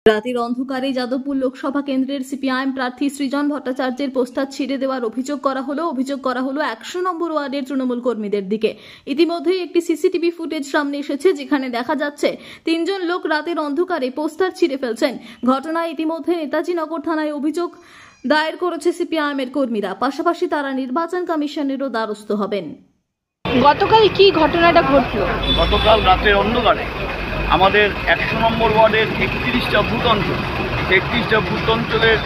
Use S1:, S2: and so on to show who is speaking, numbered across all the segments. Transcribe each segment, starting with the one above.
S1: রাতের অন্ধকারে যাদবপুর লোকসভা কেন্দ্রের সিপিআইএম প্রার্থী সৃজন ভট্টাচার্যের পোস্টার ছিঁড়ে দেওয়ার অভিযোগ করা হলো 100 নম্বর ওয়ার্ডের তৃণমূল কর্মীদের দিকে। ইতিমধ্যেই একটি সিসিটিভি ফুটেজ সামনে এসেছে, যেখানে দেখা যাচ্ছে তিনজন লোক রাতের অন্ধকারে পোস্টার ছিঁড়ে ফেলছেন। ঘটনায় ইতিমধ্যে নেতাজি নগর থানায় অভিযোগ দায়ের করেছে সিপিআইএম এর কর্মীরা। পাশাপাশি তারা নির্বাচন কমিশনেরও দ্বারস্থ হবেন।
S2: গতকাল কি ঘটনাটা ঘটলো?
S3: গতকাল রাতের অন্ধকারে আমাদের 100 নম্বর ওয়ার্ডের 31টা বুথ অঞ্চল, 31টা বুথ অঞ্চলের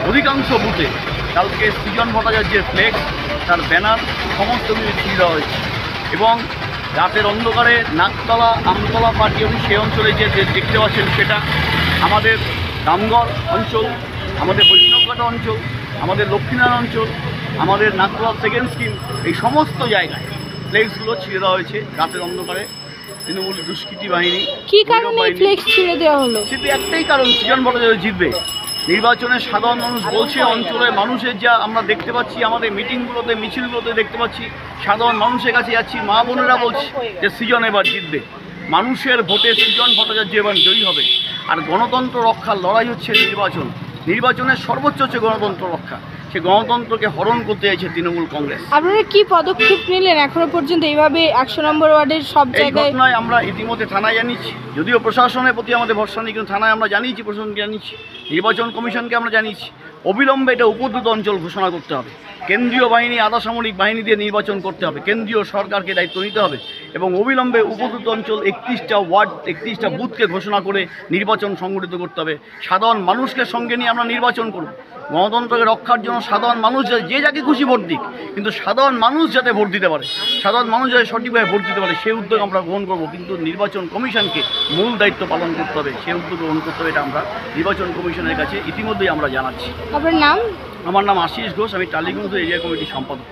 S3: অধিকাংশ বুথে কালকে সৃজন ভট্টাচার্যের ফ্লেক্স, তার ব্যানার সমস্ত কিছু ছিঁড়ে দেওয়া হয়েছে। এবং রাতের অন্ধকারে নাকতলা আমতলা পার্টি অফিস সেই অঞ্চলে যে দেখতে পাচ্ছেন সেটা আমাদের রামগড় অঞ্চল, আমাদের বৈষ্ণবঘাটা অঞ্চল, আমাদের লক্ষ্মীনারায়ণ অঞ্চল, আমাদের নাকতলা সেকেন্ড স্কিম, এই সমস্ত জায়গায় ফ্লেক্সগুলো ছিঁড়ে দেওয়া হয়েছে রাতের অন্ধকারে। তৃণমূল দুষ্কৃতী বাহিনী
S2: কি কারণে ফ্লেক্স ছিঁড়ে দেওয়া হলো?
S3: সেটি একটাই কারণ, সৃজন ভট্টাচার্য জিতবে। নির্বাচনে সাধারণ মানুষ বলছে, অঞ্চলের মানুষের যা আমরা দেখতে পাচ্ছি, আমাদের মিটিংগুলোতে মিছিলগুলোতে দেখতে পাচ্ছি, সাধারণ মানুষের কাছে যাচ্ছি, মা বোনেরা বলছে যে সৃজন এবার জিতবে। মানুষের ভোটে সৃজন ভট্টাচার্য এবার জয়ী হবে। আর গণতন্ত্র রক্ষার লড়াই হচ্ছে নির্বাচন। নির্বাচনের সর্বোচ্চ হচ্ছে গণতন্ত্র রক্ষা। সে গণতন্ত্রকে হরণ করতে চাইছে তৃণমূল কংগ্রেস।
S2: আপনারা কি পদক্ষেপ নিলেন এখনো পর্যন্ত এইভাবে 100 নম্বর ওয়ার্ডের সব জায়গায়?
S3: ঘটনায় আমরা ইতিমধ্যে থানায় জানিয়েছি, যদিও প্রশাসনের প্রতি আমাদের ভরসা নেই, কিন্তু থানায় আমরা জানিয়েছি, প্রশাসনকে জানিয়েছি, নির্বাচন কমিশনকে আমরা জানিয়েছি। অবিলম্বে এটা উপদ্রুত অঞ্চল ঘোষণা করতে হবে। কেন্দ্রীয় বাহিনী, আধা সামরিক বাহিনী দিয়ে নির্বাচন করতে হবে। কেন্দ্রীয় সরকারকে দায়িত্ব নিতে হবে এবং অবিলম্বে উপদ্রুত অঞ্চল 31টা ওয়ার্ড, 31টা বুথকে ঘোষণা করে নির্বাচন সংগঠিত করতে হবে। সাধারণ মানুষকে সঙ্গে নিয়ে আমরা নির্বাচন করব। গণতন্ত্রকে রক্ষার জন্য সাধারণ মানুষ যে যাকে খুশি ভোট দিক, কিন্তু সাধারণ মানুষ যাতে ভোট দিতে পারে, সাধারণ মানুষ যাতে সঠিকভাবে ভোট দিতে পারে, সেই উদ্যোগ আমরা গ্রহণ করব। কিন্তু নির্বাচন কমিশনকে মূল দায়িত্ব পালন করতে হবে, সেই উদ্যোগ গ্রহণ করতে হবে। এটা আমরা নির্বাচন কমিশনের কাছে ইতিমধ্যেই আমরা জানাচ্ছি।
S2: আপনার নাম?
S3: আমার নাম আশিস ঘোষ, আমি টালিগঞ্জ এরিয়া কমিটির সম্পাদক।